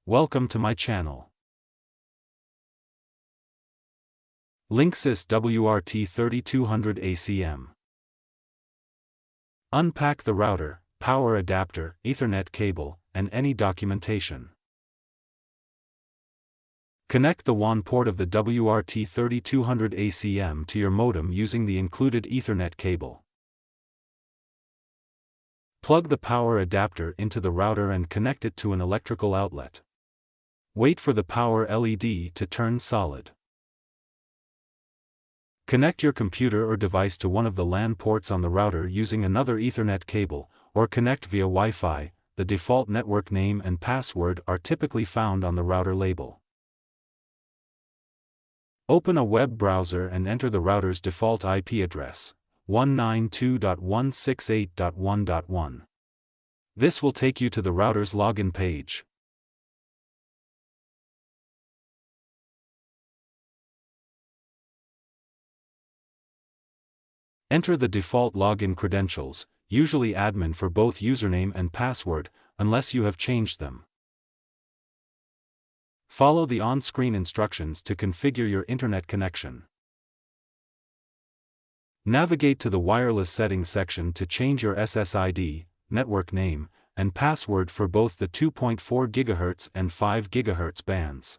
Welcome to my channel. Linksys WRT3200ACM. Unpack the router, power adapter, Ethernet cable, and any documentation. Connect the WAN port of the WRT3200ACM to your modem using the included Ethernet cable. Plug the power adapter into the router and connect it to an electrical outlet. Wait for the power LED to turn solid. Connect your computer or device to one of the LAN ports on the router using another Ethernet cable, or connect via Wi-Fi. The default network name and password are typically found on the router label. Open a web browser and enter the router's default IP address, 192.168.1.1. This will take you to the router's login page. Enter the default login credentials, usually admin for both username and password, unless you have changed them. Follow the on-screen instructions to configure your internet connection. Navigate to the wireless settings section to change your SSID, network name, and password for both the 2.4 GHz and 5 GHz bands.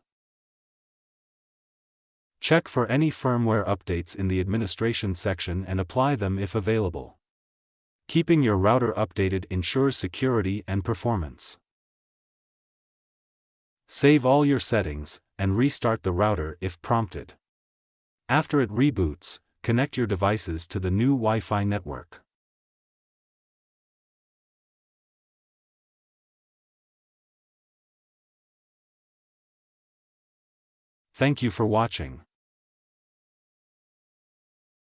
Check for any firmware updates in the administration section and apply them if available. Keeping your router updated ensures security and performance. Save all your settings, and restart the router if prompted. After it reboots, connect your devices to the new Wi-Fi network. Thank you for watching.